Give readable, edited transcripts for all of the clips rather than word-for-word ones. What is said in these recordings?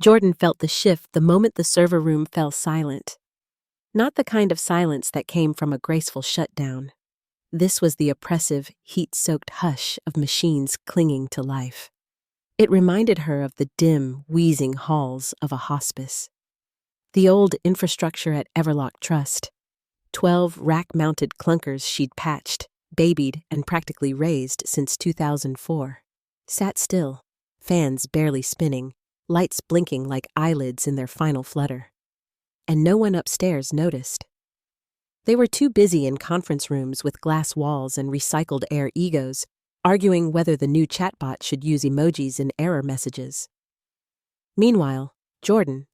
Jordan felt the shift the moment the server room fell silent. Not the kind of silence that came from a graceful shutdown. This was the oppressive, heat-soaked hush of machines clinging to life. It reminded her of the dim, wheezing halls of a hospice. The old infrastructure at Everlock Trust. 12 rack-mounted clunkers she'd patched, babied, and practically raised since 2004. Sat still, fans barely spinning, lights blinking like eyelids in their final flutter. And no one upstairs noticed. They were too busy in conference rooms with glass walls and recycled air egos, arguing whether the new chatbot should use emojis in error messages. Meanwhile, Jordan,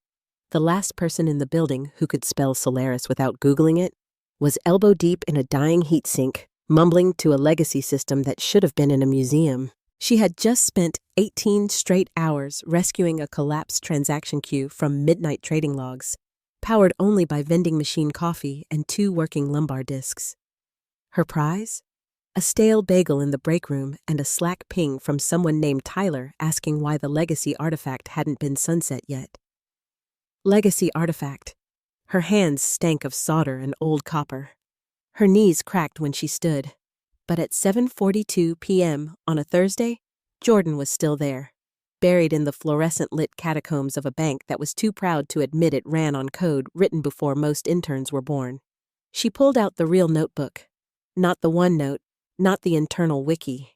the last person in the building who could spell Solaris without Googling it, was elbow-deep in a dying heatsink, mumbling to a legacy system that should have been in a museum. She had just spent 18 straight hours rescuing a collapsed transaction queue from midnight trading logs, powered only by vending machine coffee and 2 working lumbar discs. Her prize? A stale bagel in the break room and a Slack ping from someone named Tyler asking why the legacy artifact hadn't been sunset yet. Legacy artifact. Her hands stank of solder and old copper. Her knees cracked when she stood. But at 7:42 p.m. on a Thursday, Jordan was still there, buried in the fluorescent-lit catacombs of a bank that was too proud to admit it ran on code written before most interns were born. She pulled out the real notebook. Not the OneNote, not the internal wiki.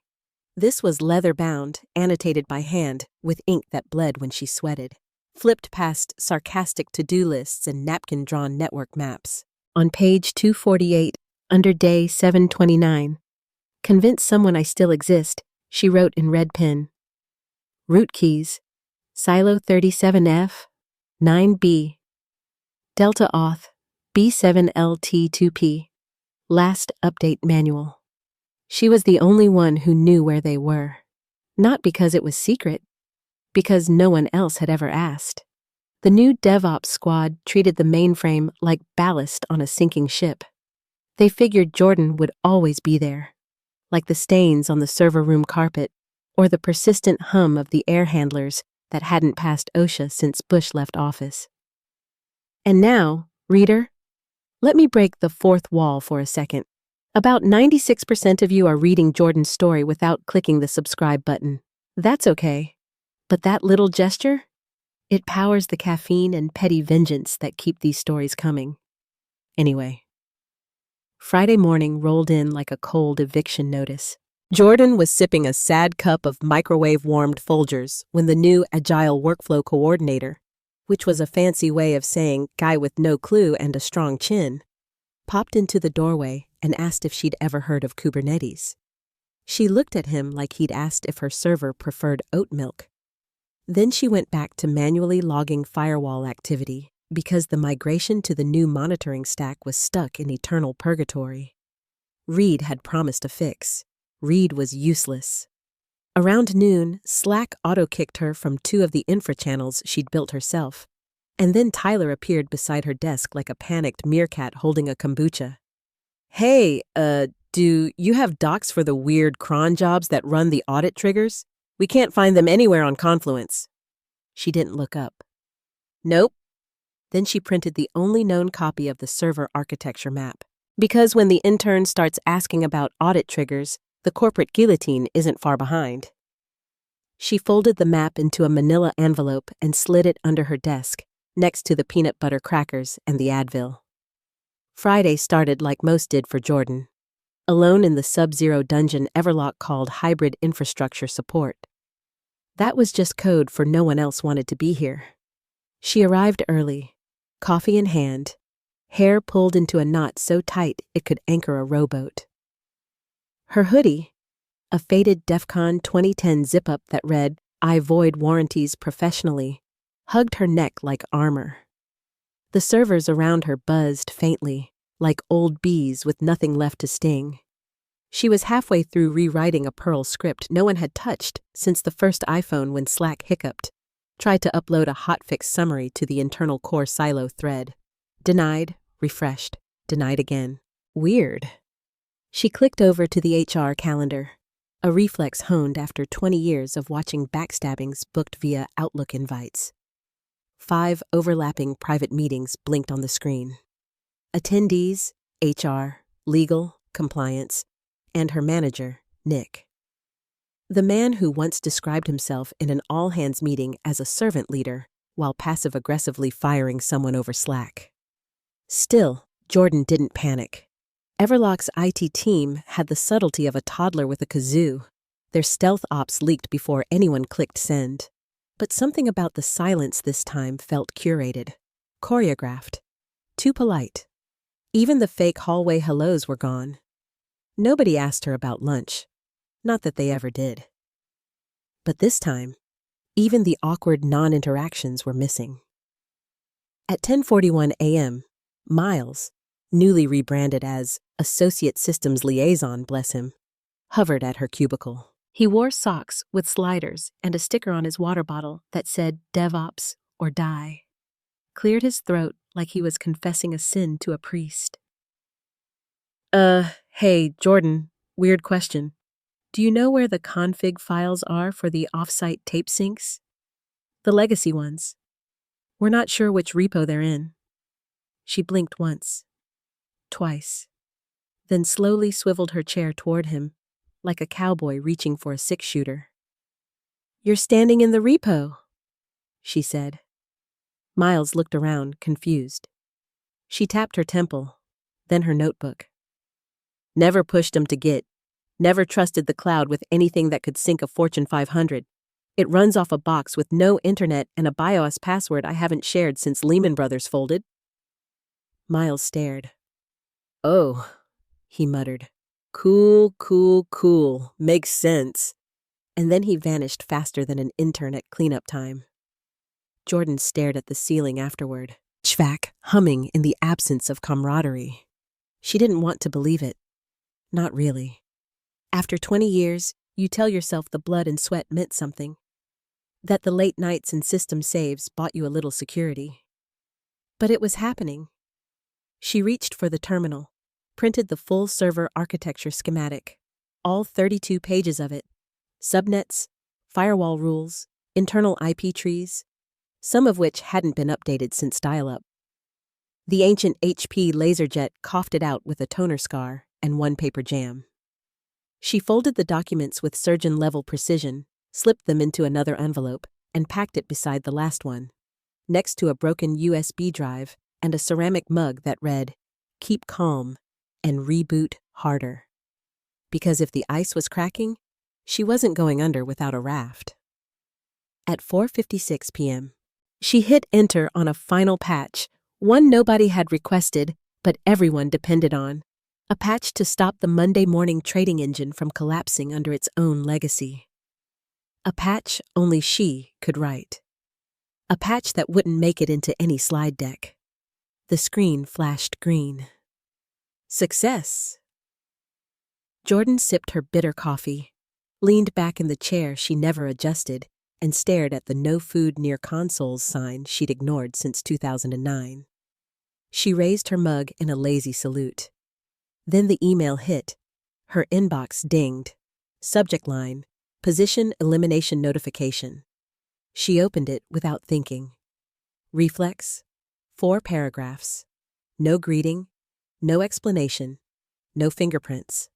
This was leather-bound, annotated by hand, with ink that bled when she sweated. Flipped past sarcastic to-do lists and napkin-drawn network maps. On page 248, under day 729, "Convince someone I still exist," she wrote in red pen. Root keys, Silo 37F, 9B, Delta Auth, B7LT2P, last update manual. She was the only one who knew where they were. Not because it was secret, because no one else had ever asked. The new DevOps squad treated the mainframe like ballast on a sinking ship. They figured Jordan would always be there, like the stains on the server room carpet or the persistent hum of the air handlers that hadn't passed OSHA since Bush left office. And now, reader, let me break the fourth wall for a second. About 96% of you are reading Jordan's story without clicking the subscribe button. That's okay. But that little gesture? It powers the caffeine and petty vengeance that keep these stories coming. Anyway. Friday morning rolled in like a cold eviction notice. Jordan was sipping a sad cup of microwave-warmed Folgers when the new Agile Workflow Coordinator, which was a fancy way of saying guy with no clue and a strong chin, popped into the doorway and asked if she'd ever heard of Kubernetes. She looked at him like he'd asked if her server preferred oat milk. Then she went back to manually logging firewall activity because the migration to the new monitoring stack was stuck in eternal purgatory. Reed had promised a fix. Reed was useless. Around noon, Slack auto-kicked her from 2 of the infra channels she'd built herself, and then Tyler appeared beside her desk like a panicked meerkat holding a kombucha. "Hey, do you have docs for the weird cron jobs that run the audit triggers? We can't find them anywhere on Confluence." She didn't look up. "Nope." Then she printed the only known copy of the server architecture map. Because when the intern starts asking about audit triggers, the corporate guillotine isn't far behind. She folded the map into a manila envelope and slid it under her desk, next to the peanut butter crackers and the Advil. Friday started like most did for Jordan, alone in the sub-zero dungeon Everlock called hybrid infrastructure support. That was just code for no one else wanted to be here. She arrived early, coffee in hand, hair pulled into a knot so tight it could anchor a rowboat. Her hoodie, a faded DEFCON 2010 zip-up that read, "I void warranties professionally," hugged her neck like armor. The servers around her buzzed faintly, like old bees with nothing left to sting. She was halfway through rewriting a Perl script no one had touched since the first iPhone when Slack hiccuped, tried to upload a hotfix summary to the internal core silo thread. Denied, refreshed, denied again. Weird. She clicked over to the HR calendar, a reflex honed after 20 years of watching backstabbings booked via Outlook invites. 5 overlapping private meetings blinked on the screen. Attendees, HR, legal, compliance, and her manager, Nick. The man who once described himself in an all-hands meeting as a servant leader while passive-aggressively firing someone over Slack. Still, Jordan didn't panic. Everlock's IT team had the subtlety of a toddler with a kazoo. Their stealth ops leaked before anyone clicked send. But something about the silence this time felt curated, choreographed, too polite. Even the fake hallway hellos were gone. Nobody asked her about lunch. Not that they ever did. But this time, even the awkward non-interactions were missing. At 10:41 a.m., Miles, newly rebranded as Associate Systems Liaison, bless him, hovered at her cubicle. He wore socks with sliders and a sticker on his water bottle that said DevOps or Die. Cleared his throat like he was confessing a sin to a priest. Hey, Jordan, weird question. Do you know where the config files are for the offsite tape syncs? The legacy ones. We're not sure which repo they're in. She blinked once, twice, then slowly swiveled her chair toward him, like a cowboy reaching for a six-shooter. You're standing in the repo, she said. Miles looked around, confused. She tapped her temple, then her notebook. Never pushed him to Git. Never trusted the cloud with anything that could sync a Fortune 500. It runs off a box with no internet and a BIOS password I haven't shared since Lehman Brothers folded. Miles stared. Oh, he muttered. Cool. Makes sense. And then he vanished faster than an intern at cleanup time. Jordan stared at the ceiling afterward, Schvack humming in the absence of camaraderie. She didn't want to believe it. Not really. After 20 years, you tell yourself the blood and sweat meant something. That the late nights and system saves bought you a little security. But it was happening. She reached for the terminal, printed the full server architecture schematic, all 32 pages of it, subnets, firewall rules, internal IP trees, some of which hadn't been updated since dial-up. The ancient HP LaserJet coughed it out with a toner scar and one paper jam. She folded the documents with surgeon-level precision, slipped them into another envelope, and packed it beside the last one, next to a broken USB drive and a ceramic mug that read, "Keep calm and reboot harder." Because if the ice was cracking, she wasn't going under without a raft. At 4:56 p.m., she hit enter on a final patch, one nobody had requested, but everyone depended on. A patch to stop the Monday morning trading engine from collapsing under its own legacy. A patch only she could write. A patch that wouldn't make it into any slide deck. The screen flashed green. Success! Jordan sipped her bitter coffee, leaned back in the chair she never adjusted, and stared at the "No Food Near Consoles" sign she'd ignored since 2009. She raised her mug in a lazy salute. Then the email hit. Her inbox dinged. Subject line, Position Elimination Notification. She opened it without thinking. Reflex, 4 paragraphs. No greeting, no explanation, no fingerprints.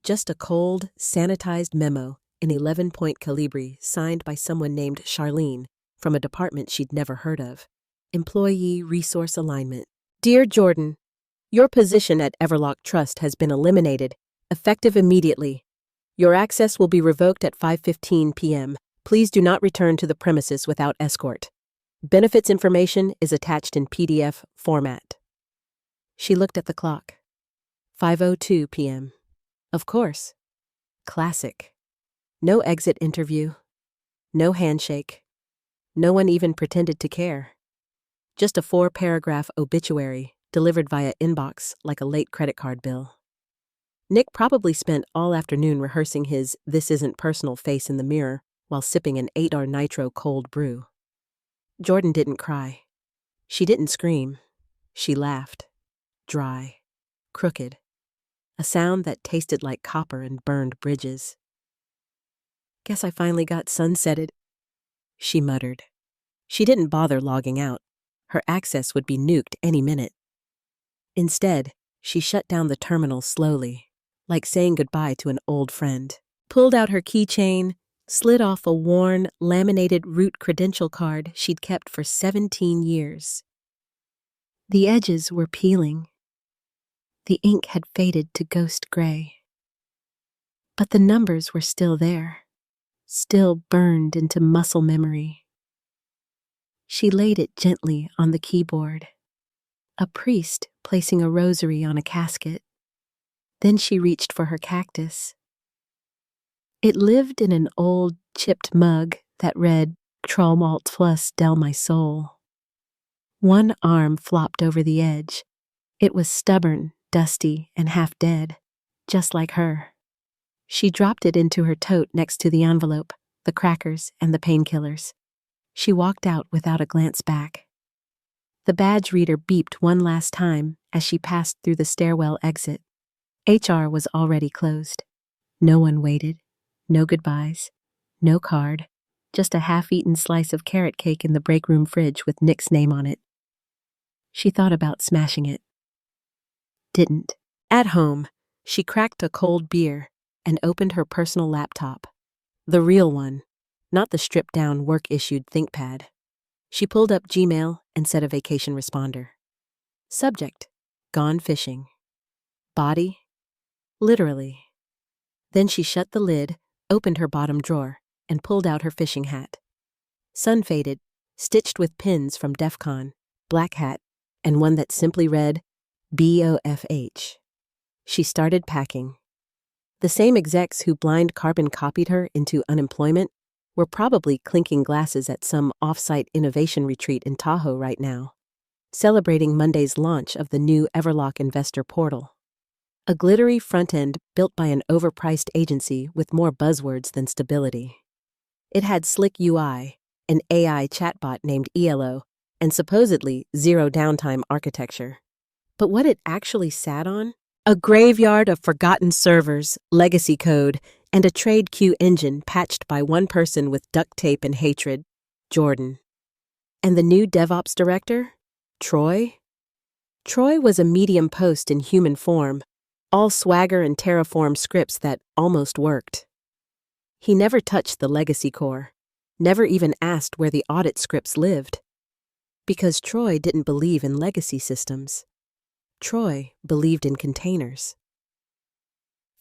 Just a cold, sanitized memo in 11-point calibri signed by someone named Charlene from a department she'd never heard of. Employee Resource Alignment. Dear Jordan, your position at Everlock Trust has been eliminated, effective immediately. Your access will be revoked at 5:15 p.m. Please do not return to the premises without escort. Benefits information is attached in PDF format. She looked at the clock. 5:02 p.m. Of course. Classic. No exit interview. No handshake. No one even pretended to care. Just a 4-paragraph obituary delivered via inbox like a late credit card bill. Nick probably spent all afternoon rehearsing his "this isn't personal" face in the mirror while sipping an 8-hour nitro cold brew. Jordan didn't cry. She didn't scream. She laughed. Dry. Crooked. A sound that tasted like copper and burned bridges. Guess I finally got sunsetted, she muttered. She didn't bother logging out. Her access would be nuked any minute. Instead, she shut down the terminal slowly, like saying goodbye to an old friend. Pulled out her keychain, slid off a worn, laminated root credential card she'd kept for 17 years. The edges were peeling. The ink had faded to ghost gray. But the numbers were still there, still burned into muscle memory. She laid it gently on the keyboard, a priest placing a rosary on a casket. Then she reached for her cactus. It lived in an old, chipped mug that read, Trollmalt plus Del my soul. One arm flopped over the edge. It was stubborn, dusty, and half dead, just like her. She dropped it into her tote next to the envelope, the crackers, and the painkillers. She walked out without a glance back. The badge reader beeped one last time as she passed through the stairwell exit. HR was already closed. No one waited. No goodbyes. No card. Just a half-eaten slice of carrot cake in the break room fridge with Nick's name on it. She thought about smashing it. Didn't. At home, she cracked a cold beer and opened her personal laptop. The real one, not the stripped-down work-issued ThinkPad. She pulled up Gmail and set a vacation responder. Subject, gone fishing. Body, literally. Then she shut the lid, opened her bottom drawer, and pulled out her fishing hat. Sun-faded, stitched with pins from DEF CON, black hat, and one that simply read, BOFH. She started packing. The same execs who blind carbon copied her into unemployment were probably clinking glasses at some off-site innovation retreat in Tahoe right now, celebrating Monday's launch of the new Everlock investor portal. A glittery front end built by an overpriced agency with more buzzwords than stability. It had slick UI, an AI chatbot named ELO, and supposedly zero downtime architecture. But what it actually sat on? A graveyard of forgotten servers, legacy code, and a trade queue engine patched by one person with duct tape and hatred, Jordan. And the new DevOps director? Troy? Troy was a medium post in human form, all swagger and Terraform scripts that almost worked. He never touched the legacy core, never even asked where the audit scripts lived. Because Troy didn't believe in legacy systems. Troy believed in containers.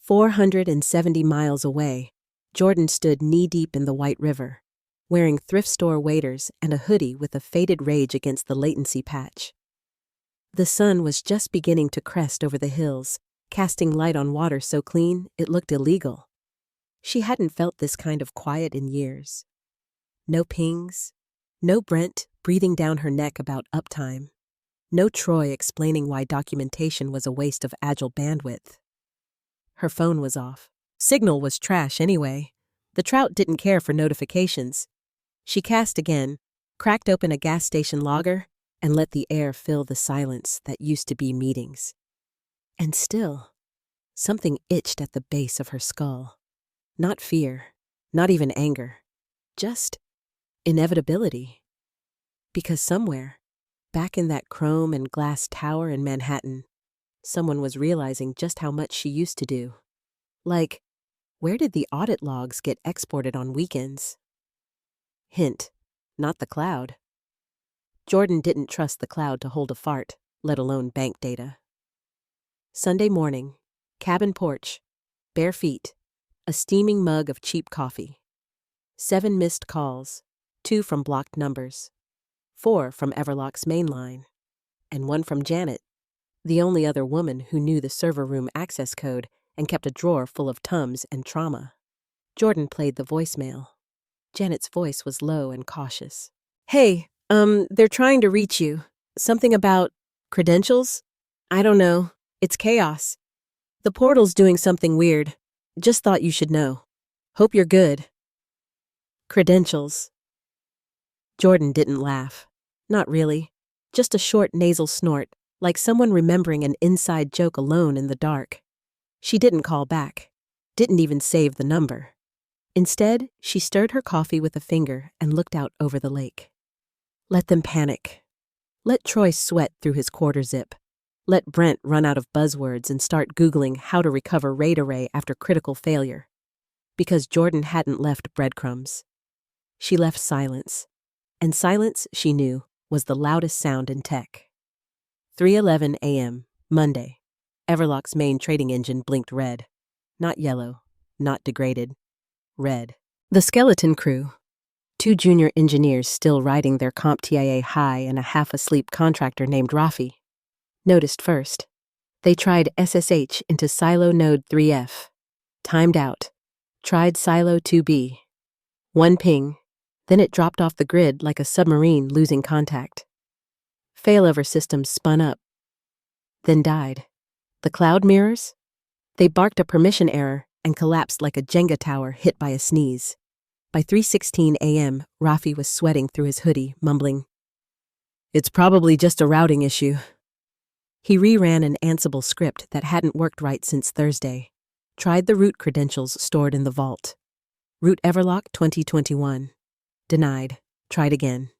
470 miles away, Jordan stood knee-deep in the White River, wearing thrift store waders and a hoodie with a faded rage against the latency patch. The sun was just beginning to crest over the hills, casting light on water so clean it looked illegal. She hadn't felt this kind of quiet in years. No pings, no Brent breathing down her neck about uptime, no Troy explaining why documentation was a waste of agile bandwidth. Her phone was off. Signal was trash anyway. The trout didn't care for notifications. She cast again, cracked open a gas station logger, and let the air fill the silence that used to be meetings. And still, something itched at the base of her skull. Not fear, not even anger, just inevitability. Because somewhere, back in that chrome and glass tower in Manhattan, someone was realizing just how much she used to do. Like, where did the audit logs get exported on weekends? Hint, not the cloud. Jordan didn't trust the cloud to hold a fart, let alone bank data. Sunday morning, cabin porch, bare feet, a steaming mug of cheap coffee. 7 missed calls, 2 from blocked numbers, 4 from Everlock's main line, and 1 from Janet, the only other woman who knew the server room access code and kept a drawer full of Tums and trauma. Jordan played the voicemail. Janet's voice was low and cautious. Hey, they're trying to reach you. Something about credentials? I don't know. It's chaos. The portal's doing something weird. Just thought you should know. Hope you're good. Credentials. Jordan didn't laugh. Not really. Just a short nasal snort, like someone remembering an inside joke alone in the dark. She didn't call back. Didn't even save the number. Instead, she stirred her coffee with a finger and looked out over the lake. Let them panic. Let Troy sweat through his quarter zip. Let Brent run out of buzzwords and start Googling how to recover RAID array after critical failure. Because Jordan hadn't left breadcrumbs. She left silence. And silence, she knew, was the loudest sound in tech. 3:11 a.m., Monday. Everlock's main trading engine blinked red. Not yellow, not degraded. Red. The skeleton crew, 2 junior engineers still riding their CompTIA high and a half-asleep contractor named Rafi, noticed first. They tried SSH into silo node 3F. Timed out. Tried silo 2B. 1 ping. Then it dropped off the grid like a submarine losing contact. Failover systems spun up. Then died. The cloud mirrors? They barked a permission error and collapsed like a Jenga tower hit by a sneeze. By 3:16 a.m., Rafi was sweating through his hoodie, mumbling, "It's probably just a routing issue." He reran an Ansible script that hadn't worked right since Thursday. Tried the root credentials stored in the vault. Root Everlock 2021. Denied. Tried again.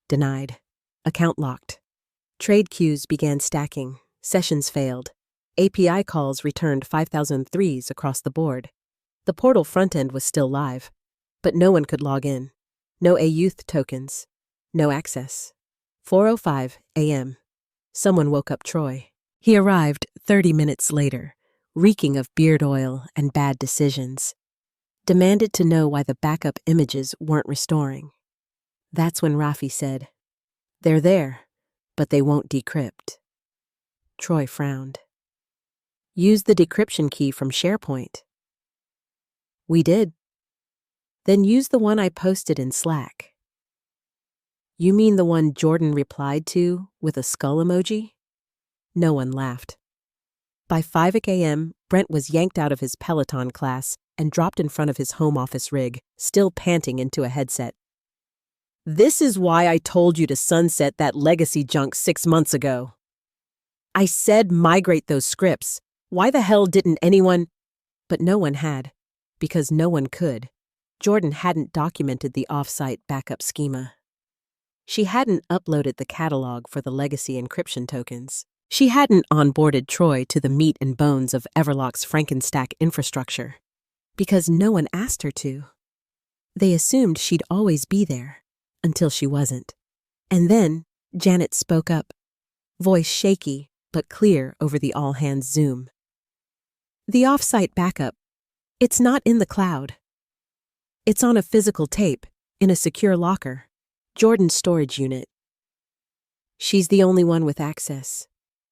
Denied. Account locked. Trade queues began stacking. Sessions failed. API calls returned 5003s across the board. The portal front end was still live, but no one could log in. No AUth tokens. No access. 4:05 a.m. Someone woke up Troy. He arrived 30 minutes later, reeking of beard oil and bad decisions. Demanded to know why the backup images weren't restoring. That's when Rafi said, "They're there, but they won't decrypt." Troy frowned. "Use the decryption key from SharePoint." "We did." "Then use the one I posted in Slack." "You mean the one Jordan replied to with a skull emoji?" No one laughed. By 5 a.m., Brent was yanked out of his Peloton class and dropped in front of his home office rig, still panting into a headset. "This is why I told you to sunset that legacy junk 6 months ago. I said migrate those scripts. Why the hell didn't anyone?" But no one had, because no one could. Jordan hadn't documented the off-site backup schema. She hadn't uploaded the catalog for the legacy encryption tokens. She hadn't onboarded Troy to the meat and bones of Everlock's Frankenstack infrastructure, because no one asked her to. They assumed she'd always be there, until she wasn't. And then Janet spoke up, voice shaky but clear over the all-hands Zoom. "The off-site backup, it's not in the cloud. It's on a physical tape, in a secure locker, Jordan's storage unit. She's the only one with access.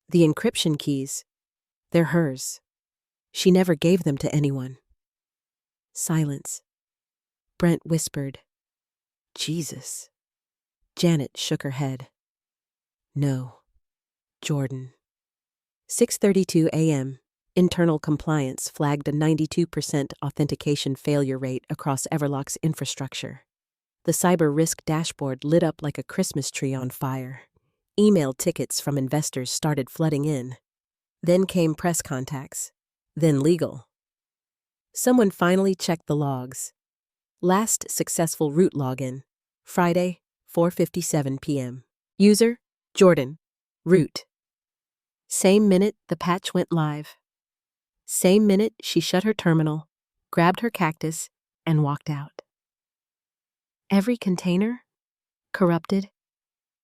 The encryption keys, they're hers. She never gave them to anyone." Silence. Brent whispered, "Jesus." Janet shook her head. "No, Jordan." 6:32 a.m. Internal compliance flagged a 92% authentication failure rate across Everlock's infrastructure. The cyber risk dashboard lit up like a Christmas tree on fire. Email tickets from investors started flooding in. Then came press contacts. Then legal. Someone finally checked the logs. Last successful root login, Friday, 4:57 p.m. User, Jordan. Root. Same minute the patch went live. Same minute she shut her terminal, grabbed her cactus, and walked out. Every container, corrupted.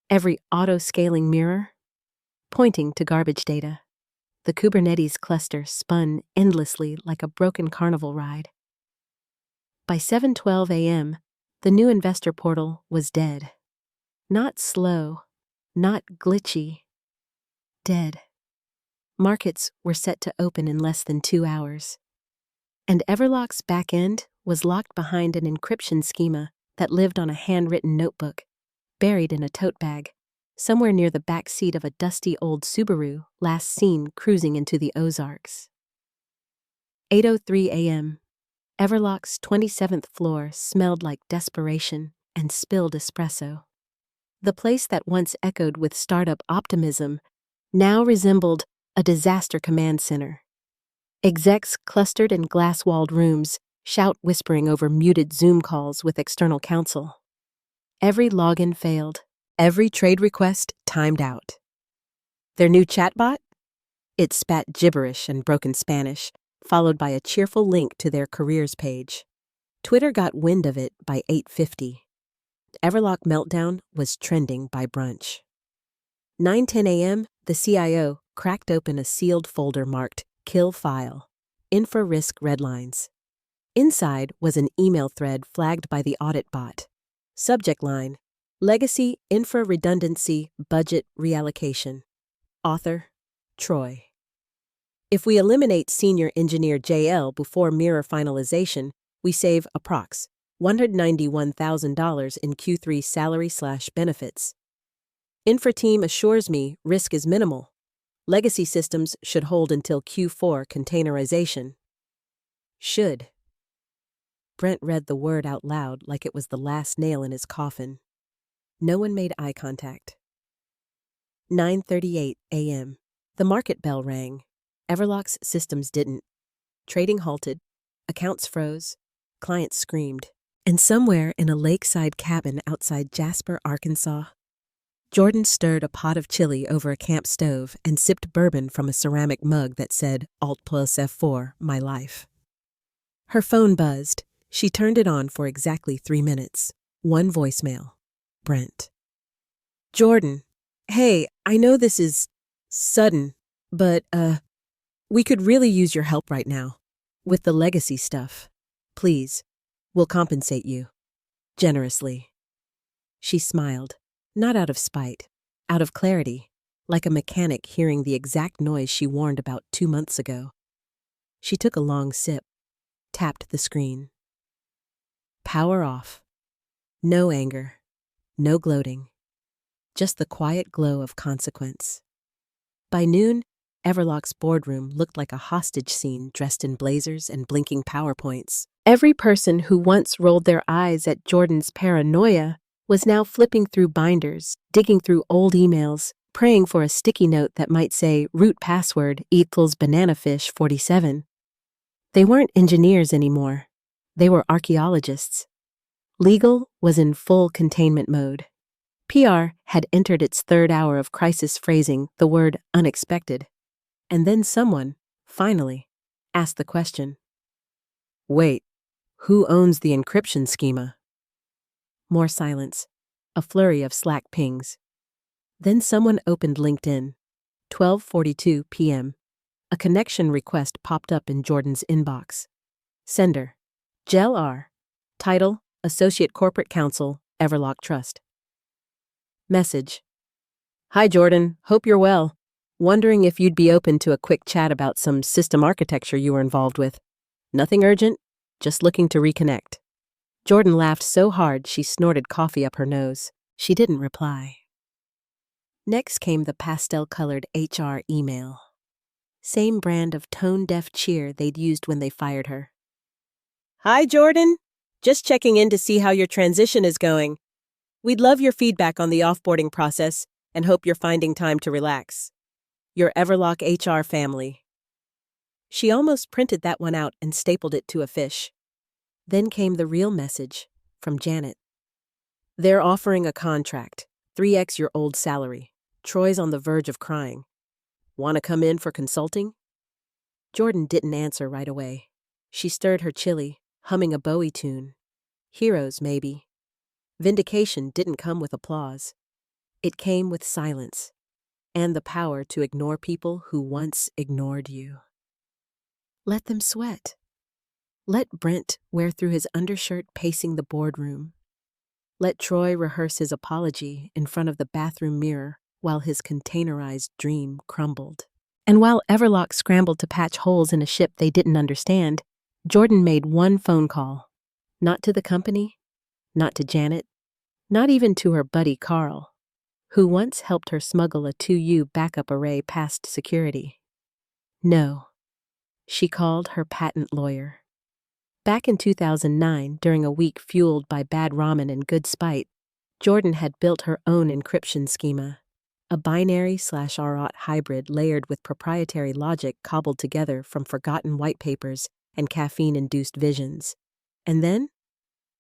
Every auto-scaling mirror, pointing to garbage data. The Kubernetes cluster spun endlessly like a broken carnival ride. By 7:12 a.m., the new investor portal was dead. Not slow, not glitchy. Dead. Markets were set to open in less than 2 hours. And Everlock's back end was locked behind an encryption schema that lived on a handwritten notebook, buried in a tote bag, somewhere near the back seat of a dusty old Subaru last seen cruising into the Ozarks. 8:03 a.m. Everlock's 27th floor smelled like desperation and spilled espresso. The place that once echoed with startup optimism now resembled a disaster command center. Execs clustered in glass-walled rooms, shout-whispering over muted Zoom calls with external counsel. Every login failed. Every trade request timed out. Their new chatbot? It spat gibberish and broken Spanish, followed by a cheerful link to their careers page. Twitter got wind of it by 8:50. Everlock Meltdown was trending by brunch. 9:10 a.m., the CIO cracked open a sealed folder marked Kill File, Infra Risk Redlines. Inside was an email thread flagged by the audit bot. Subject line, Legacy Infra Redundancy Budget Reallocation. Author, Troy. If we eliminate Senior Engineer JL before mirror finalization, we save approx. $191,000 in Q3 salary/benefits. Infra team assures me risk is minimal. Legacy systems should hold until Q4 containerization. Should. Brent read the word out loud like it was the last nail in his coffin. No one made eye contact. 9:38 a.m. The market bell rang. Everlock's systems didn't. Trading halted. Accounts froze. Clients screamed. And somewhere in a lakeside cabin outside Jasper, Arkansas, Jordan stirred a pot of chili over a camp stove and sipped bourbon from a ceramic mug that said Alt plus F4, my life. Her phone buzzed. She turned it on for exactly 3 minutes. One voicemail. Brent. Jordan, hey, I know this is sudden, but, we could really use your help right now. With the legacy stuff. Please, we'll compensate you. Generously. She smiled, not out of spite, out of clarity, like a mechanic hearing the exact noise she warned about 2 months ago. She took a long sip, tapped the screen. Power off. No anger, no gloating, just the quiet glow of consequence. By noon, Everlock's boardroom looked like a hostage scene dressed in blazers and blinking PowerPoints. Every person who once rolled their eyes at Jordan's paranoia was now flipping through binders, digging through old emails, praying for a sticky note that might say root password equals bananafish 47. They weren't engineers anymore. They were archaeologists. Legal was in full containment mode. PR had entered its third hour of crisis phrasing the word unexpected. And then someone, finally, asked the question. Wait, who owns the encryption schema? More silence, a flurry of Slack pings. Then someone opened LinkedIn. 12:42 p.m. A connection request popped up in Jordan's inbox. Sender, Jel R. Title, Associate Corporate Counsel, Everlock Trust. Message. Hi Jordan, hope you're well. Wondering if you'd be open to a quick chat about some system architecture you were involved with. Nothing urgent, just looking to reconnect. Jordan laughed so hard she snorted coffee up her nose. She didn't reply. Next came the pastel-colored HR email. Same brand of tone-deaf cheer they'd used when they fired her. Hi Jordan, just checking in to see how your transition is going. We'd love your feedback on the offboarding process and hope you're finding time to relax. Your Everlock HR family. She almost printed that one out and stapled it to a fish. Then came the real message from Janet. They're offering a contract, 3x your old salary. Troy's on the verge of crying. Want to come in for consulting? Jordan didn't answer right away. She stirred her chili, humming a Bowie tune. Heroes, maybe. Vindication didn't come with applause. It came with silence. And the power to ignore people who once ignored you. Let them sweat. Let Brent wear through his undershirt pacing the boardroom. Let Troy rehearse his apology in front of the bathroom mirror while his containerized dream crumbled. And while Everlock scrambled to patch holes in a ship they didn't understand, Jordan made one phone call. Not to the company, not to Janet, not even to her buddy Carl, who once helped her smuggle a 2U backup array past security. No, she called her patent lawyer. Back in 2009, during a week fueled by bad ramen and good spite, Jordan had built her own encryption schema, a binary/RAuth hybrid layered with proprietary logic cobbled together from forgotten white papers and caffeine-induced visions. And then,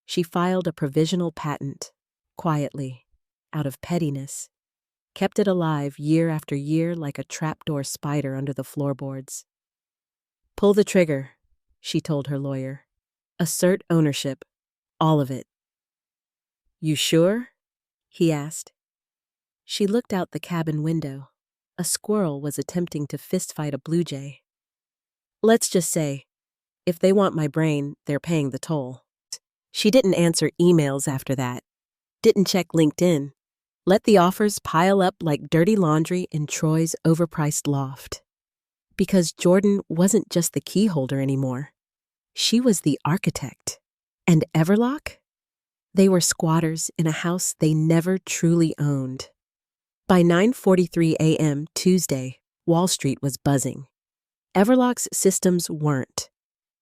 she filed a provisional patent, quietly, out of pettiness, kept it alive year after year like a trapdoor spider under the floorboards. "Pull the trigger," she told her lawyer. "Assert ownership. All of it." "You sure?" he asked. She looked out the cabin window. A squirrel was attempting to fistfight a blue jay. "Let's just say, if they want my brain, they're paying the toll." She didn't answer emails after that. Didn't check LinkedIn. Let the offers pile up like dirty laundry in Troy's overpriced loft. Because Jordan wasn't just the key holder anymore. She was the architect. And Everlock? They were squatters in a house they never truly owned. By 9:43 a.m. Tuesday, Wall Street was buzzing. Everlock's systems weren't.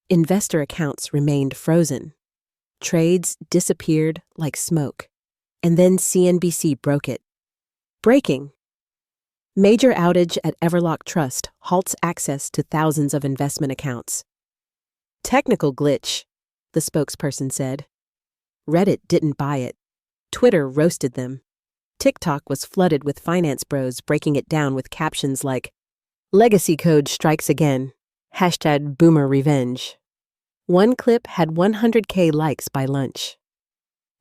Investor accounts remained frozen. Trades disappeared like smoke. And then CNBC broke it. Breaking. Major outage at Everlock Trust halts access to thousands of investment accounts. Technical glitch, the spokesperson said. Reddit didn't buy it. Twitter roasted them. TikTok was flooded with finance bros breaking it down with captions like, "Legacy code strikes again. #boomer revenge." One clip had 100K likes by lunch.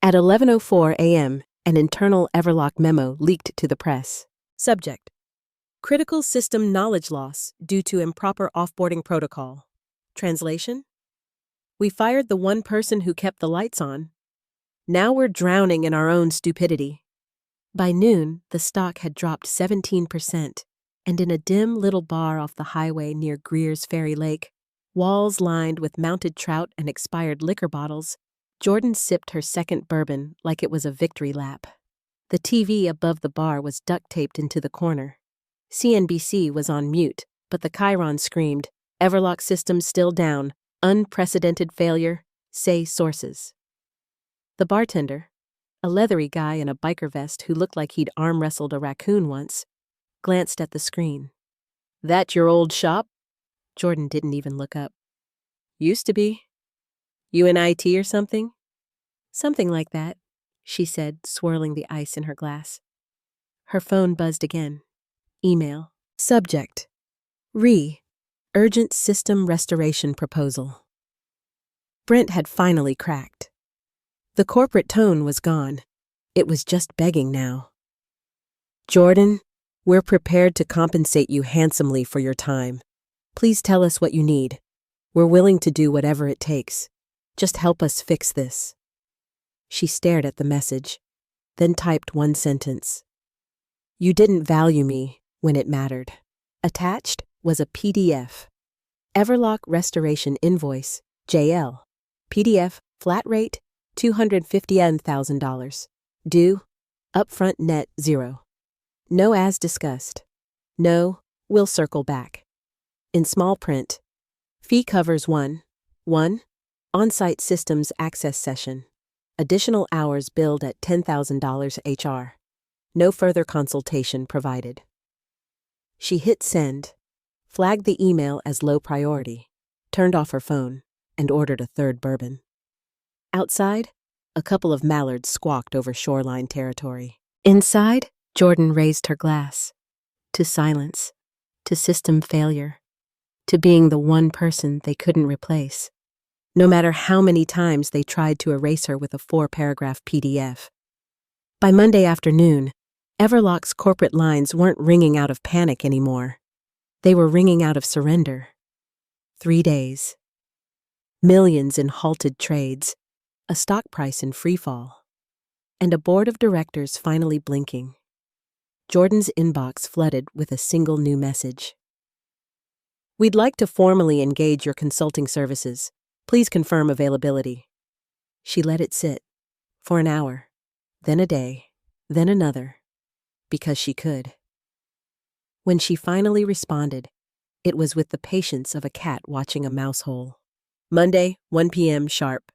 At 11:04 a.m., an internal Everlock memo leaked to the press. Subject: Critical system knowledge loss due to improper offboarding protocol. Translation: We fired the one person who kept the lights on. Now we're drowning in our own stupidity. By noon, the stock had dropped 17%, and in a dim little bar off the highway near Greer's Ferry Lake, walls lined with mounted trout and expired liquor bottles, Jordan sipped her second bourbon like it was a victory lap. The TV above the bar was duct-taped into the corner. CNBC was on mute, but the chyron screamed, "Everlock systems still down. Unprecedented failure. Say sources." The bartender, a leathery guy in a biker vest who looked like he'd arm wrestled a raccoon once, glanced at the screen. "That your old shop?" Jordan didn't even look up. "Used to be. You in IT or something?" "Something like that," she said, swirling the ice in her glass. Her phone buzzed again. Email. Subject: Urgent System Restoration Proposal. Brent had finally cracked. The corporate tone was gone. It was just begging now. "Jordan, we're prepared to compensate you handsomely for your time. Please tell us what you need. We're willing to do whatever it takes. Just help us fix this." She stared at the message, then typed one sentence. "You didn't value me when it mattered." Attached was a PDF. Everlock Restoration Invoice, JL. PDF, flat rate, $250,000. Due, upfront net 0. No as discussed. No, we'll circle back. In small print, fee covers 1. On-site systems access session. Additional hours billed at $10,000 HR. No further consultation provided. She hit send, flagged the email as low priority, turned off her phone, and ordered a third bourbon. Outside, a couple of mallards squawked over shoreline territory. Inside, Jordan raised her glass. To silence, to system failure, to being the one person they couldn't replace. No matter how many times they tried to erase her with a 4-paragraph PDF. By Monday afternoon, Everlock's corporate lines weren't ringing out of panic anymore. They were ringing out of surrender. 3 days. Millions in halted trades, a stock price in freefall, and a board of directors finally blinking. Jordan's inbox flooded with a single new message. "We'd like to formally engage your consulting services. Please confirm availability." She let it sit, for an hour, then a day, then another, because she could. When she finally responded, it was with the patience of a cat watching a mouse hole. "Monday, 1 p.m. sharp.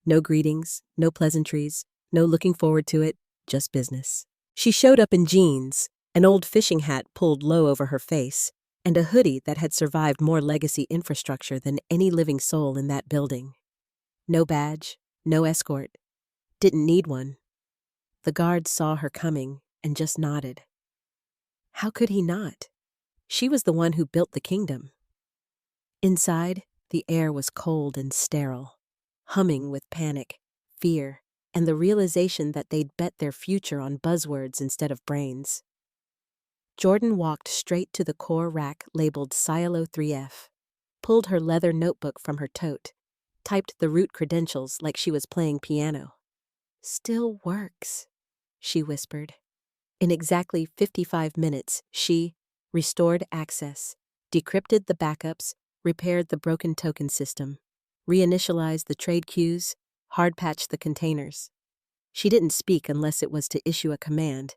No greetings, no pleasantries, no looking forward to it, just business." She showed up in jeans, an old fishing hat pulled low over her face, and a hoodie that had survived more legacy infrastructure than any living soul in that building. No badge, no escort. Didn't need one. The guard saw her coming and just nodded. How could he not? She was the one who built the kingdom. Inside, the air was cold and sterile, humming with panic, fear, and the realization that they'd bet their future on buzzwords instead of brains. Jordan walked straight to the core rack labeled Silo 3F, pulled her leather notebook from her tote, typed the root credentials like she was playing piano. "Still works," she whispered. In exactly 55 minutes, she restored access, decrypted the backups, repaired the broken token system, reinitialized the trade queues, hard-patched the containers. She didn't speak unless it was to issue a command,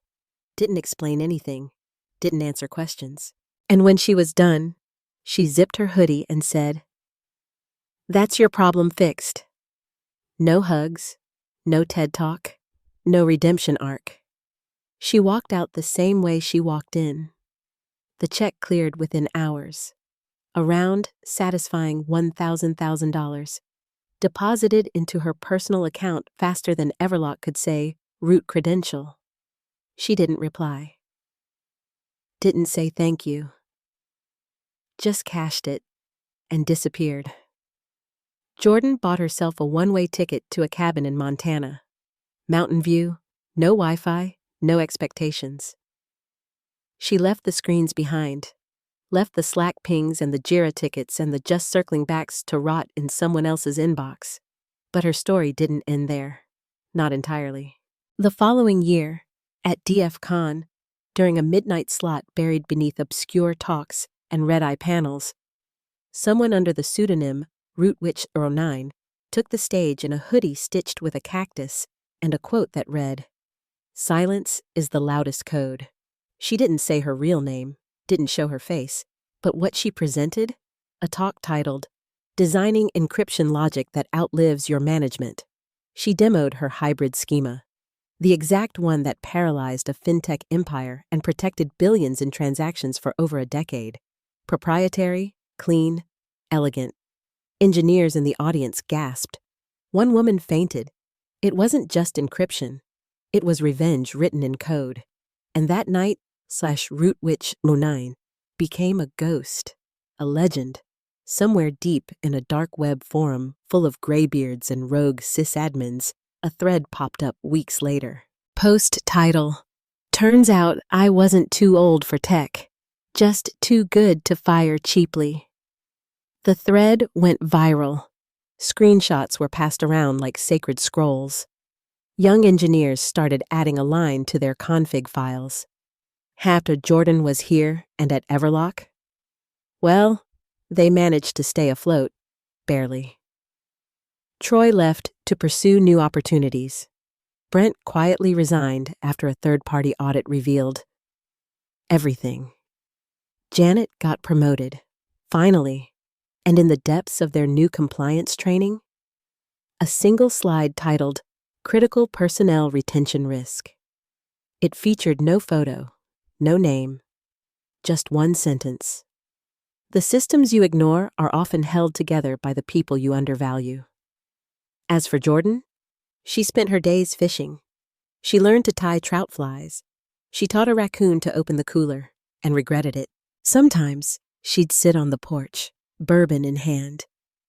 didn't explain anything, didn't answer questions. And when she was done, she zipped her hoodie and said, "That's your problem fixed." No hugs, no TED Talk, no redemption arc. She walked out the same way she walked in. The check cleared within hours. A round, satisfying $1,000, deposited into her personal account faster than Everlock could say, "root credential." She didn't reply. Didn't say thank you. Just cashed it and disappeared. Jordan bought herself a one-way ticket to a cabin in Montana. Mountain view, no Wi-Fi, no expectations. She left the screens behind, left the Slack pings and the Jira tickets and the just circling backs to rot in someone else's inbox. But her story didn't end there. Not entirely. The following year, at DF Con, during a midnight slot buried beneath obscure talks and red-eye panels, someone under the pseudonym Rootwitch09 took the stage in a hoodie stitched with a cactus and a quote that read, "Silence is the loudest code." She didn't say her real name, didn't show her face, but what she presented? A talk titled, "Designing Encryption Logic That Outlives Your Management." She demoed her hybrid schema, the exact one that paralyzed a fintech empire and protected billions in transactions for over a decade. Proprietary, clean, elegant. Engineers in the audience gasped. One woman fainted. It wasn't just encryption. It was revenge written in code. And that night, /Rootwitch09 became a ghost, a legend. Somewhere deep in a dark web forum full of graybeards and rogue sysadmins, a thread popped up weeks later. Post title: "Turns out I wasn't too old for tech, just too good to fire cheaply." The thread went viral. Screenshots were passed around like sacred scrolls. Young engineers started adding a line to their config files. After Jordan was here and at Everlock? Well, they managed to stay afloat, barely. Troy left to pursue new opportunities. Brent quietly resigned after a third-party audit revealed everything. Janet got promoted, finally, and in the depths of their new compliance training, a single slide titled "Critical Personnel Retention Risk." It featured no photo, no name, just one sentence. "The systems you ignore are often held together by the people you undervalue." As for Jordan, she spent her days fishing. She learned to tie trout flies. She taught a raccoon to open the cooler and regretted it. Sometimes she'd sit on the porch, bourbon in hand,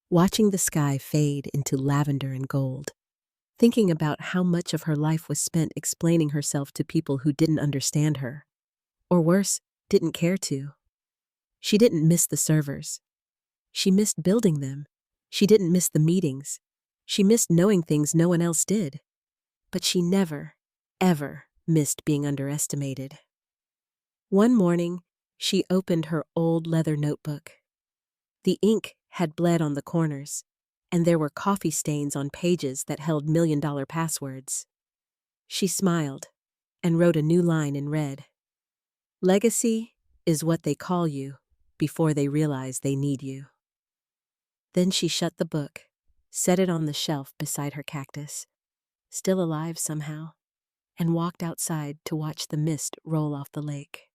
watching the sky fade into lavender and gold, thinking about how much of her life was spent explaining herself to people who didn't understand her, or worse, didn't care to. She didn't miss the servers. She missed building them. She didn't miss the meetings. She missed knowing things no one else did. But she never, ever missed being underestimated. One morning, she opened her old leather notebook. The ink had bled on the corners, and there were coffee stains on pages that held million-dollar passwords. She smiled and wrote a new line in red. "Legacy is what they call you before they realize they need you." Then she shut the book, set it on the shelf beside her cactus, still alive somehow, and walked outside to watch the mist roll off the lake.